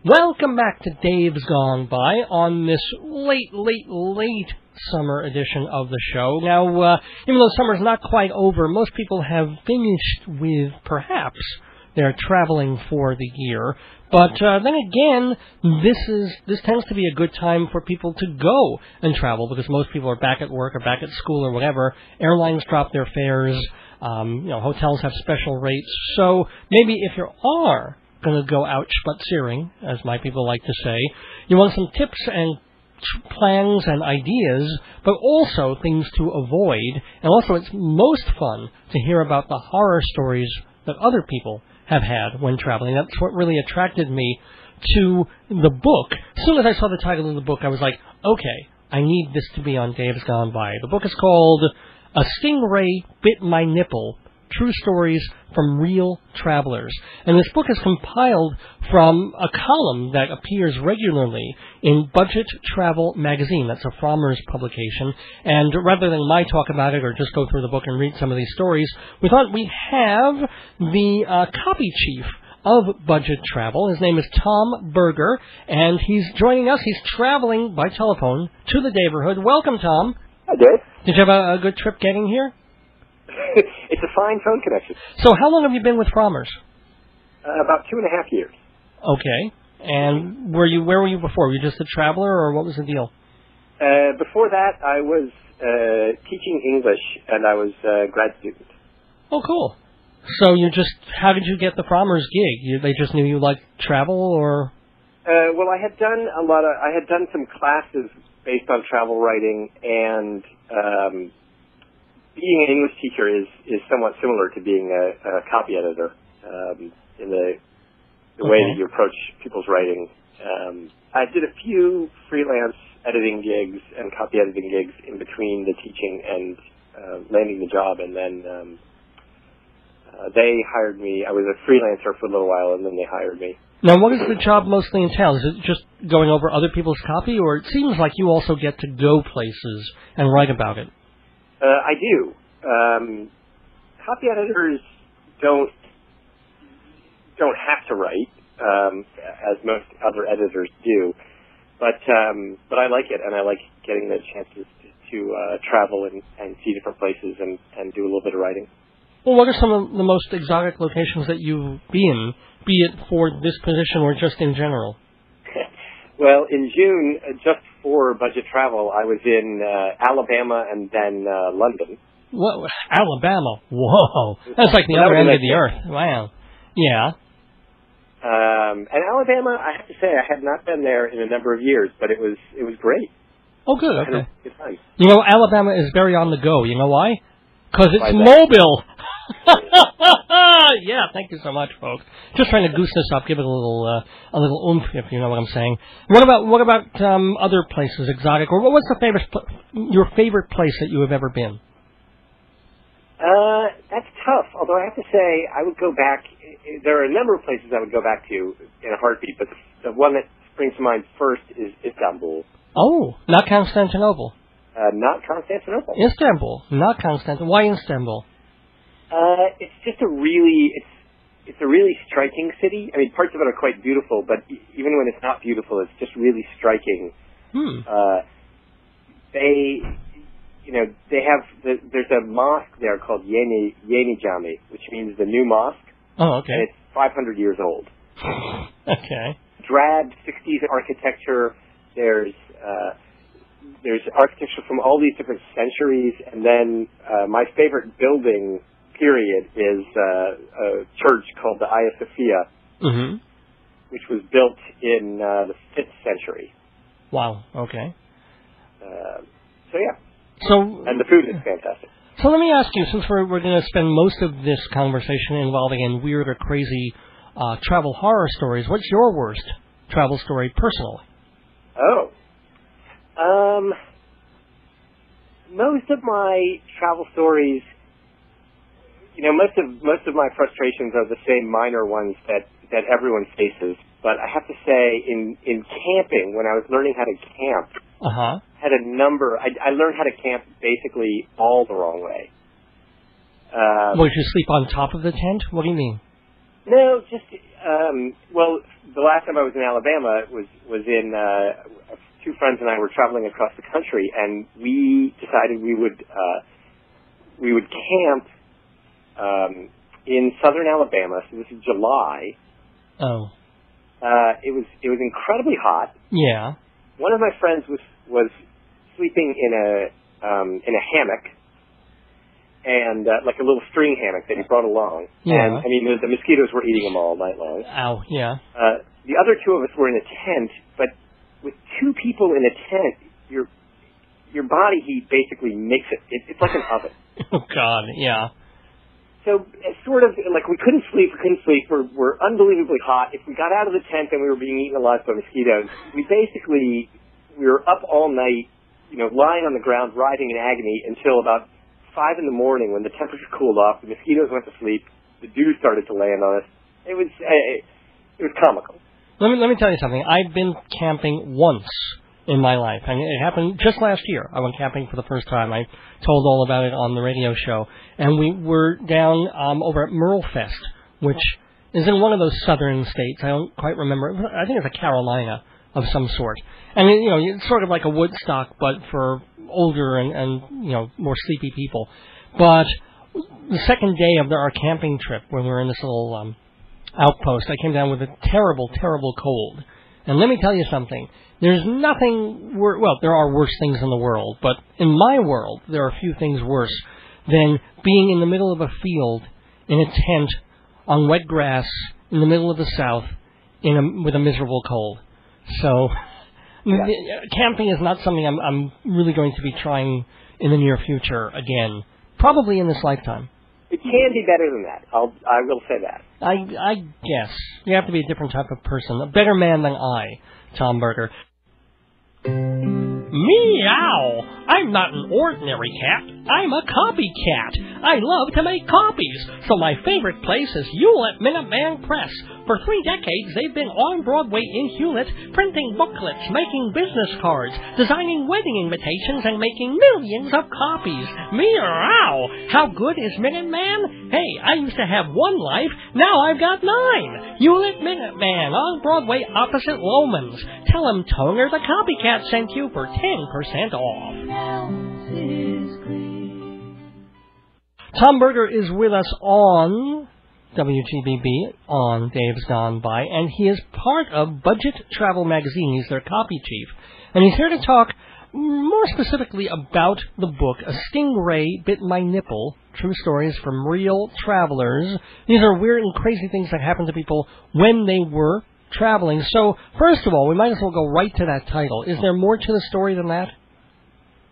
Welcome back to Dave's Gone By on this late summer edition of the show. Now, even though summer's not quite over, most people have finished with, perhaps, their traveling for the year. But then again, this tends to be a good time for people to go and travel because most people are back at work or back at school or whatever. Airlines drop their fares. Hotels have special rates. So maybe if you are going to go out spaziering, as my people like to say, you want some tips and plans and ideas, but also things to avoid. And also it's most fun to hear about the horror stories that other people have had when traveling. That's what really attracted me to the book. As soon as I saw the title of the book, I was like, okay, I need this to be on Dave's Gone By. The book is called A Stingray Bit My Nipple, True Stories from Real Travelers. And this book is compiled from a column that appears regularly in Budget Travel magazine. That's a Frommer's publication. And rather than my talk about it or just go through the book and read some of these stories, we thought we'd have the copy chief of Budget Travel. His name is Tom Berger, and he's joining us. He's traveling by telephone to the neighborhood. Welcome, Tom. Hi, Dave. Did you have a good trip getting here? It's a fine phone connection. So how long have you been with Frommer's? About 2.5 years. Okay. And where were you before? Were you just a traveler, or what was the deal? Before that, I was teaching English, and I was a grad student. Oh, cool. So how did you get the Frommer's gig? They just knew you liked travel, or? Well, I had done some classes based on travel writing, and being an English teacher is somewhat similar to being a copy editor in the way that you approach people's writing. I did a few freelance editing gigs and copy editing gigs in between the teaching and landing the job, and then they hired me. I was a freelancer for a little while, and then they hired me. Now, what does the job mostly entail? Is it just going over other people's copy, or it seems like you also get to go places and write about it? I do. Copy editors don't have to write, as most other editors do, but I like it, and I like getting the chances to travel and see different places and do a little bit of writing. Well, what are some of the most exotic locations that you've been, be it for this position or just in general? Well, in June, just for Budget Travel, I was in Alabama and then London. Whoa, Alabama. Whoa. That's like the other end of the earth. Wow. Yeah. And Alabama, I have to say, I had not been there in a number of years, but it was great. Oh, good. Okay. Good time. You know, Alabama is very on the go. You know why? Because it's mobile. Yeah, thank you so much, folks. Just trying to goose this up, give it a little oomph, if you know what I'm saying. What about other places, exotic, or what's your favorite place that you have ever been? That's tough. Although I have to say, I would go back. There are a number of places I would go back to in a heartbeat, but the one that springs to mind first is Istanbul. Oh, not Constantinople. Not Constantinople. Istanbul, not Constantinople. Why Istanbul? It's just a really striking city. I mean, parts of it are quite beautiful, but even when it's not beautiful, it's just really striking. There's a mosque there called Yeni Jami, which means the new mosque. Oh, okay. And it's 500 years old. Okay. Drab 60s architecture. There's architecture from all these different centuries, and then my favorite building, period, is a church called the Hagia Sophia, which was built in the 5th century. Wow, okay. And the food is fantastic. So let me ask you, since we're going to spend most of this conversation involving in weird or crazy travel horror stories, what's your worst travel story personally? Oh. Most of my travel stories, most of my frustrations are the same minor ones that everyone faces. But I have to say, in camping, when I was learning how to camp, had a number. I learned how to camp basically all the wrong way. Would you sleep on top of the tent? What do you mean? No, just the last time I was in Alabama was in two friends and I were traveling across the country, and we decided we would camp in southern Alabama. So this is July. Oh. It was incredibly hot. Yeah. One of my friends was sleeping in a hammock, and like a little string hammock that he brought along. Yeah. And I mean, the mosquitoes were eating him all night long. Ow. Yeah. The other two of us were in a tent, but with two people in a tent, your body heat basically makes it. It's like an oven. Oh God. Yeah. So it's sort of like we couldn't sleep. We're unbelievably hot. If we got out of the tent and we were being eaten alive by mosquitoes, we were up all night, lying on the ground, writhing in agony until about 5 in the morning when the temperature cooled off. The mosquitoes went to sleep. The dew started to land on us. It was comical. Let me tell you something. I've been camping once in my life, and it happened just last year. I went camping for the first time. I told all about it on the radio show, and we were down over at Merlefest, which is in one of those southern states. I don't quite remember. I think it's a Carolina of some sort. And it's sort of like a Woodstock, but for older and more sleepy people. But the second day of our camping trip, when we were in this little outpost, I came down with a terrible, terrible cold. And let me tell you something. There's nothing there are worse things in the world, but in my world, there are a few things worse than being in the middle of a field in a tent on wet grass in the middle of the South with a miserable cold. So, yeah. Camping is not something I'm really going to be trying in the near future again. Probably in this lifetime. It can be better than that. I will say that. I guess. You have to be a different type of person. A better man than I, Tom Berger. Meow! I'm not an ordinary cat. I'm a copycat. I love to make copies, so my favorite place is Hewlett Minuteman Press. For 3 decades, they've been on Broadway in Hewlett, printing booklets, making business cards, designing wedding invitations, and making millions of copies. Meow! How good is Minuteman? Hey, I used to have 1 life. Now I've got 9. Hewlett Minuteman on Broadway opposite Lomans. Tell him Toner the Copycat sent you for 10% off. Tom Berger is with us on WTBB on Dave's Gone By, and he is part of Budget Travel Magazine. He's their copy chief, and he's here to talk more specifically about the book, A Stingray Bit My Nipple, True Stories from Real Travelers. These are weird and crazy things that happened to people when they were traveling. So, first of all, we might as well go right to that title. Is there more to the story than that?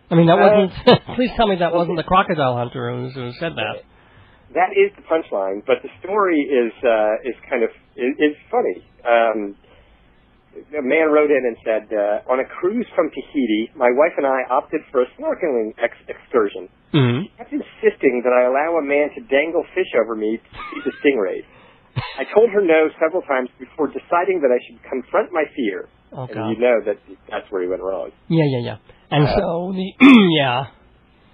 I mean, that wasn't... Please tell me that wasn't the crocodile hunter who said that. That is the punchline, but the story is kind of funny. A man wrote in and said, on a cruise from Tahiti, my wife and I opted for a snorkeling excursion. Mm-hmm. She kept insisting that I allow a man to dangle fish over me to see the stingrays. I told her no several times before deciding that I should confront my fear. Oh, God. And that's where he went wrong. Yeah. And so, yeah.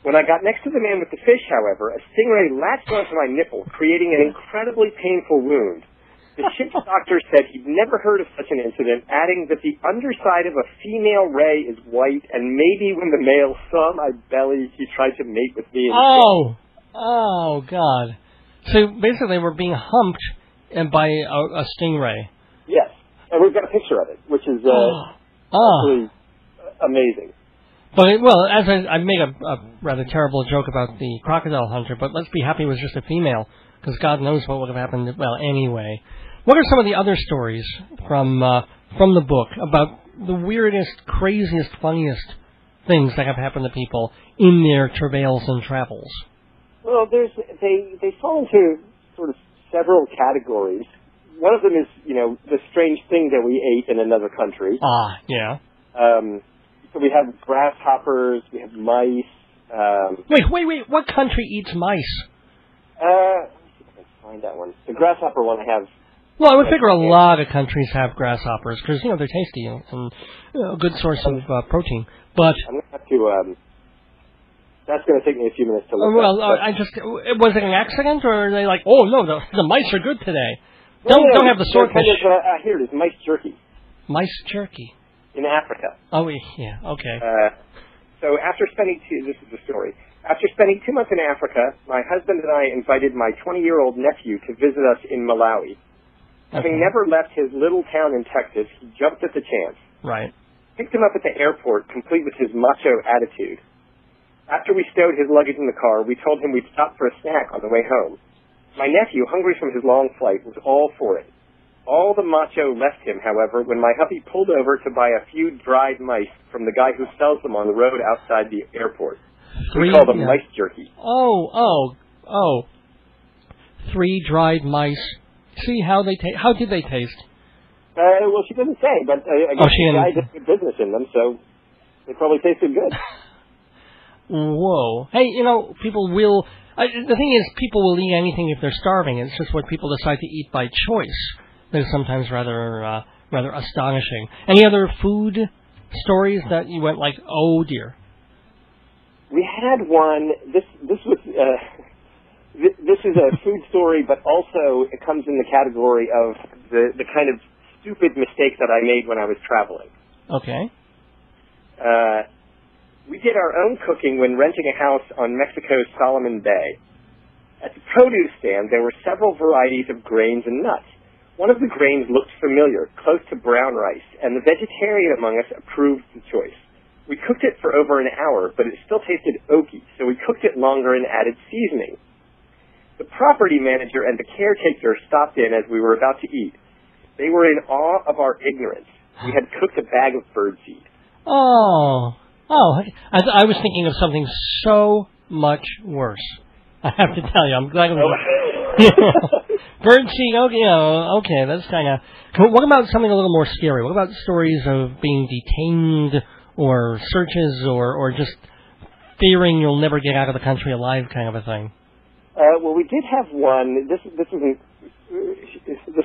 When I got next to the man with the fish, however, a stingray latched onto my nipple, creating an incredibly painful wound. The ship's doctor said he'd never heard of such an incident, adding that the underside of a female ray is white, and maybe when the male saw my belly, he tried to mate with me. Oh, God. So basically we're being humped by a stingray. Yes, and we've got a picture of it, which is absolutely amazing. But as I made a rather terrible joke about the crocodile hunter, but let's be happy it was just a female, because God knows what would have happened. Well, anyway, what are some of the other stories from the book about the weirdest, craziest, funniest things that have happened to people in their travails and travels? Well, they fall into sort of several categories. One of them is, the strange thing that we ate in another country. Yeah. So we have grasshoppers, we have mice. Wait. What country eats mice? Let's see if I can find that one. The grasshopper one I have. Well, I would figure a lot of countries have grasshoppers because, they're tasty and a good source of protein. But I'm going to have to... that's going to take me a few minutes to look up. Was it an accident, or are they like, oh, no, the mice are good today? Don't have the swordfish. Here it is, mice jerky. Mice jerky. In Africa. Oh, yeah, okay. So after spending this is the story. After spending 2 months in Africa, my husband and I invited my 20-year-old nephew to visit us in Malawi. Having never left his little town in Texas, he jumped at the chance. Right. Picked him up at the airport, complete with his macho attitude. After we stowed his luggage in the car, we told him we'd stop for a snack on the way home. My nephew, hungry from his long flight, was all for it. All the macho left him, however, when my hubby pulled over to buy a few dried mice from the guy who sells them on the road outside the airport. We call them mice jerky. Oh. 3 dried mice. See how they taste. How did they taste? Well, she didn't say, but I guess the guy did good business in them, so they probably tasted good. Whoa. Hey, people will... the thing is, people will eat anything if they're starving. It's just what people decide to eat by choice that is sometimes rather astonishing. Any other food stories that you went like, oh, dear? We had one. This was this is a food story, but also it comes in the category of the kind of stupid mistake that I made when I was traveling. Okay. We did our own cooking when renting a house on Mexico's Solomon Bay. At the produce stand, there were several varieties of grains and nuts. One of the grains looked familiar, close to brown rice, and the vegetarian among us approved the choice. We cooked it for over an hour, but it still tasted oaky, so we cooked it longer and added seasoning. The property manager and the caretaker stopped in as we were about to eat. They were in awe of our ignorance. We had cooked a bag of birdseed. Oh, I was thinking of something so much worse. I have to tell you, I'm glad it was... Birdseed, okay, that's kind of... What about something a little more scary? What about stories of being detained or searches or just fearing you'll never get out of the country alive kind of a thing? Well, we did have one. This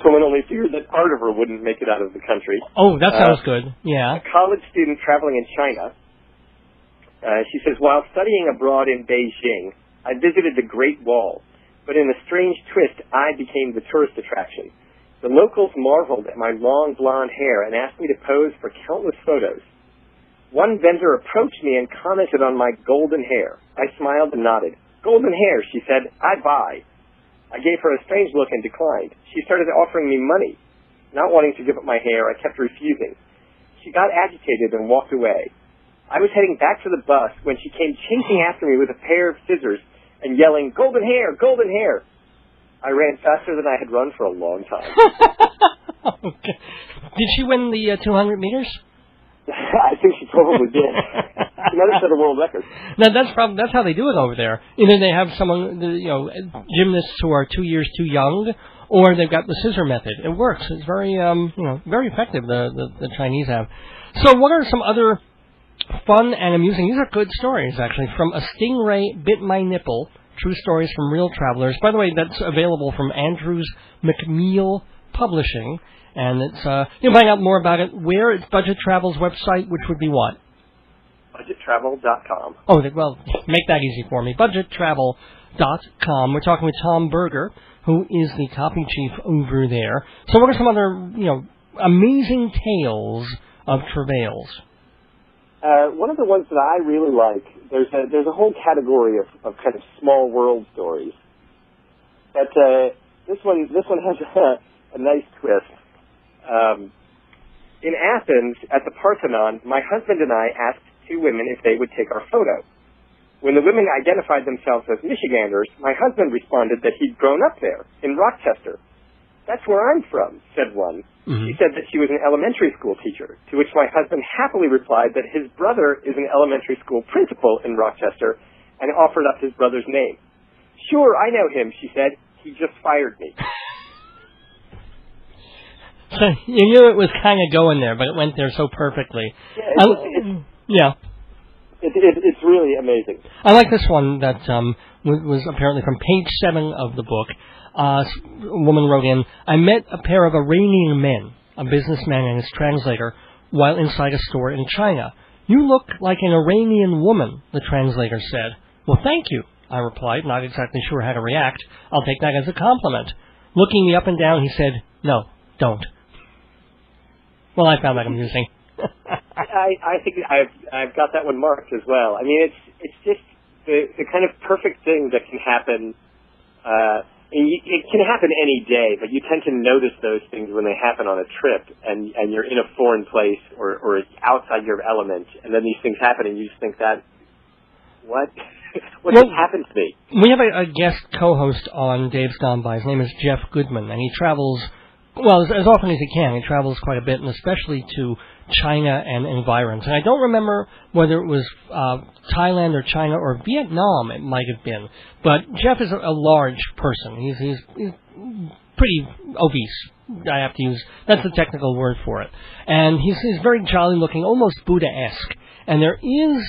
woman only feared that part of her wouldn't make it out of the country. Oh, that sounds good. Yeah. A college student traveling in China. She says, while studying abroad in Beijing, I visited the Great Wall, but in a strange twist, I became the tourist attraction. The locals marveled at my long blonde hair and asked me to pose for countless photos. One vendor approached me and commented on my golden hair. I smiled and nodded. Golden hair, she said, I buy. I gave her a strange look and declined. She started offering me money. Not wanting to give up my hair, I kept refusing. She got agitated and walked away. I was heading back to the bus when she came chasing after me with a pair of scissors and yelling, golden hair, golden hair. I ran faster than I had run for a long time. Okay. Did she win the 200 meters? I think she probably did. She might have set a world record. Now that's how they do it over there. Either they have someone, gymnasts who are 2 years too young, or they've got the scissor method. It works. It's very, very effective. The Chinese have. So, what are some other fun and amusing? These are good stories, actually, from A Stingray Bit My Nipple. True stories from real travelers. By the way, that's available from Andrews McMeel Publishing. And it's, you can find out more about it where? It's Budget Travel's website, which would be what? BudgetTravel.com. Oh, well, make that easy for me. BudgetTravel.com. We're talking with Tom Berger, who is the copy chief over there. So what are some other, amazing tales of travails? One of the ones that I really like, there's a whole category of kind of small world stories. But this one has a nice twist. In Athens, at the Parthenon, my husband and I asked 2 women if they would take our photo. When the women identified themselves as Michiganders, my husband responded that he'd grown up there, in Rochester. That's where I'm from, said one. Mm-hmm. She said that she was an elementary school teacher, to which my husband happily replied that his brother is an elementary school principal in Rochester and offered up his brother's name. Sure, I know him, she said. He just fired me. So you knew it was kind of going there, but it went there so perfectly. Yeah, it's really amazing. I like this one that was apparently from page 7 of the book. A woman wrote in, I met a pair of Iranian men, a businessman and his translator, while inside a store in China. You look like an Iranian woman, the translator said. Well, thank you, I replied, not exactly sure how to react. I'll take that as a compliment. Looking me up and down, he said, No, don't. Well, I found that amusing. I think I've got that one marked as well. I mean, it's just the kind of perfect thing that can happen. It can happen any day, but you tend to notice those things when they happen on a trip, and you're in a foreign place or outside your element, and then these things happen, and you just think that, what just happened to me? We have a guest co-host on Dave's Gone By. His name is Jeff Goodman, and he travels, well, as often as he can. He travels quite a bit, and especially to China and environs. And I don't remember whether it was Thailand or China or Vietnam it might have been. But Jeff is a large person. He's pretty obese. I have to use, that's the technical word for it. And he's very jolly looking, almost Buddha-esque. And there is,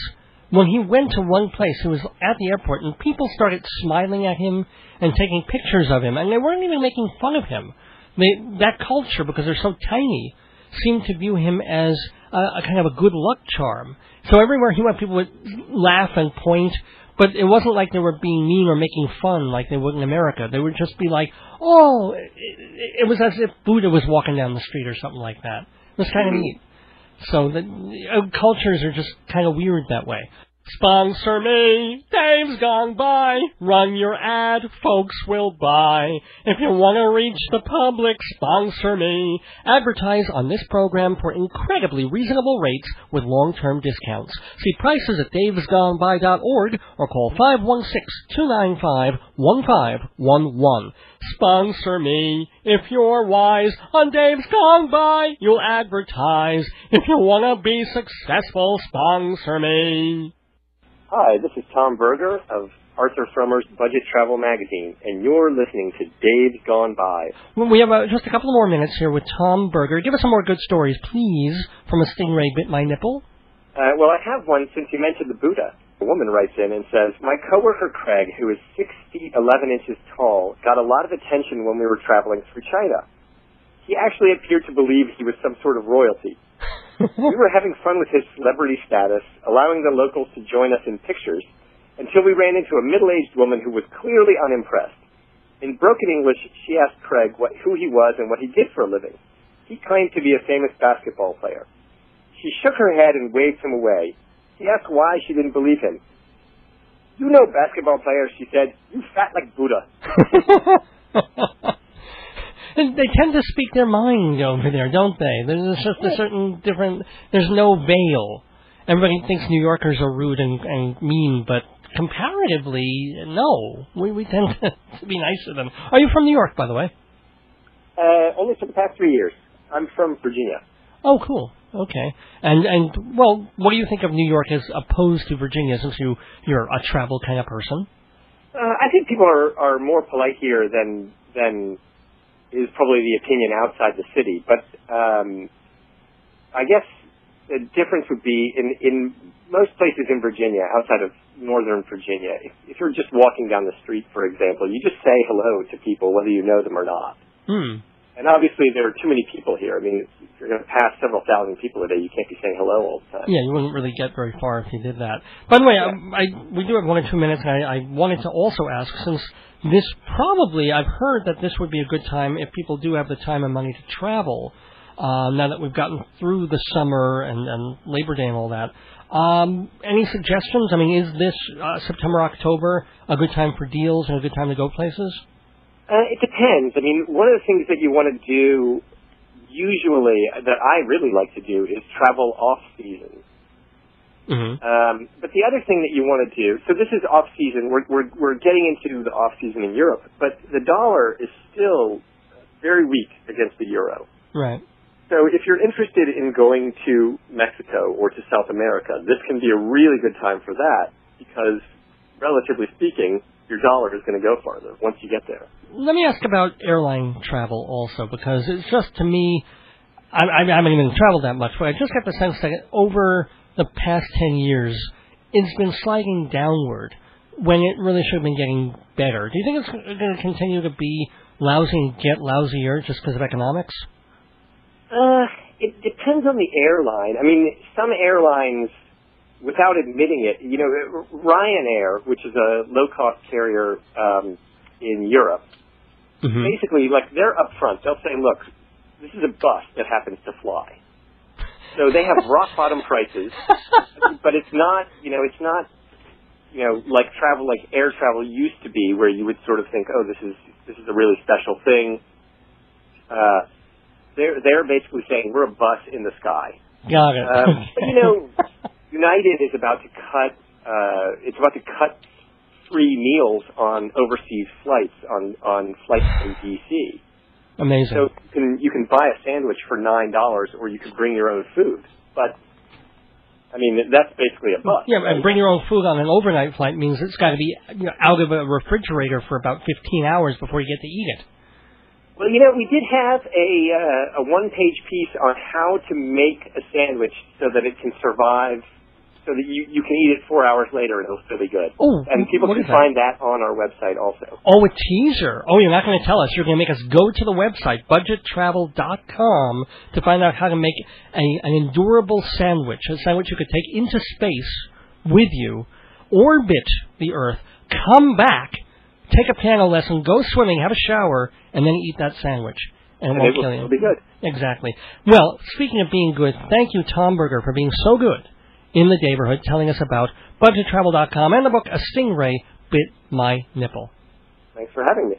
when he went to one place, he was at the airport, and people started smiling at him and taking pictures of him, and they weren't even making fun of him. That culture, because they're so tiny, seemed to view him as a kind of a good luck charm. So everywhere he went, people would laugh and point, but it wasn't like they were being mean or making fun like they would in America. They would just be like, oh, it was as if Buddha was walking down the street or something like that. It was kind of neat. So the cultures are just kind of weird that way. Sponsor me, Dave's Gone By. Run your ad, folks will buy. If you want to reach the public, sponsor me. Advertise on this program for incredibly reasonable rates with long-term discounts. See prices at davesgoneby.org or call 516-295-1511. Sponsor me. If you're wise, on Dave's Gone By, you'll advertise. If you want to be successful, sponsor me. Hi, this is Tom Berger of Arthur Frommer's Budget Travel Magazine, and you're listening to Dave's Gone By. Well, we have just a couple more minutes here with Tom Berger. Give us some more good stories, please, from a Stingray Bit My Nipple. Well, I have one since you mentioned the Buddha. A woman writes in and says, my coworker Craig, who is 6 feet 11 inches tall, got a lot of attention when we were traveling through China. He actually appeared to believe he was some sort of royalty. We were having fun with his celebrity status, allowing the locals to join us in pictures, until we ran into a middle-aged woman who was clearly unimpressed. In broken English, she asked Craig who he was and what he did for a living. He claimed to be a famous basketball player. She shook her head and waved him away. He asked why she didn't believe him. You know basketball players, she said. You fat like Buddha. They tend to speak their mind over there, don't they? There's just a certain different... There's no veil. Everybody thinks New Yorkers are rude and mean, but comparatively, no. We tend to be nice to them. Are you from New York, by the way? Only for the past 3 years. I'm from Virginia. Oh, cool. Okay. And well, what do you think of New York as opposed to Virginia, since you're a travel kind of person? I think people are more polite here than is probably the opinion outside the city. But I guess the difference would be in most places in Virginia, outside of northern Virginia, if you're just walking down the street, for example, you just say hello to people whether you know them or not. And obviously there are too many people here. I mean, if you're going to pass several thousand people a day, you can't be saying hello all the time. Yeah, you wouldn't really get very far if you did that. By the way, we do have 1 or 2 minutes, and I wanted to also ask, since this probably, I've heard that this would be a good time if people do have the time and money to travel, now that we've gotten through the summer and Labor Day and all that. Any suggestions? I mean, is this September, October a good time for deals and a good time to go places? It depends. I mean, one of the things that you want to do, usually, that I really like to do, is travel off-season. But the other thing that you want to do, so this is off-season, we're getting into the off-season in Europe, but the dollar is still very weak against the euro. Right. So if you're interested in going to Mexico or to South America, this can be a really good time for that, because, relatively speaking, your dollar is going to go farther once you get there. Let me ask about airline travel also, because it's just, to me, I haven't even traveled that much, but I just get the sense that over the past 10 years, it's been sliding downward when it really should have been getting better. Do you think it's going to continue to be lousy and get lousier just because of economics? It depends on the airline. I mean, some airlines, without admitting it, you know, Ryanair, which is a low-cost carrier in Europe, basically, like, they're up front. They'll say, look, this is a bus that happens to fly. So they have rock bottom prices, but it's not like travel, like air travel used to be, where you would sort of think, oh, this is a really special thing. They're basically saying we're a bus in the sky. Got it. But, United is about to cut. It's about to cut free meals on overseas flights on flights from DC. Amazing. So you can buy a sandwich for $9, or you can bring your own food. But I mean, that's basically a bus. Yeah, right? and bring your own food on an overnight flight means it's got to be out of a refrigerator for about 15 hours before you get to eat it. Well, we did have a one-page piece on how to make a sandwich so that it can survive, so that you can eat it 4 hours later and it'll still be good. Oh, and people can find that on our website also. Oh, a teaser. Oh, you're not going to tell us. You're going to make us go to the website, budgettravel.com, to find out how to make an endurable sandwich, a sandwich you could take into space with you, orbit the Earth, come back, take a piano lesson, go swimming, have a shower, and then eat that sandwich. And it won't kill you. It'll be good. Exactly. Well, speaking of being good, thank you, Tom Berger, for being so good in the neighborhood, telling us about budgettravel.com and the book A Stingray Bit My Nipple. Thanks for having me.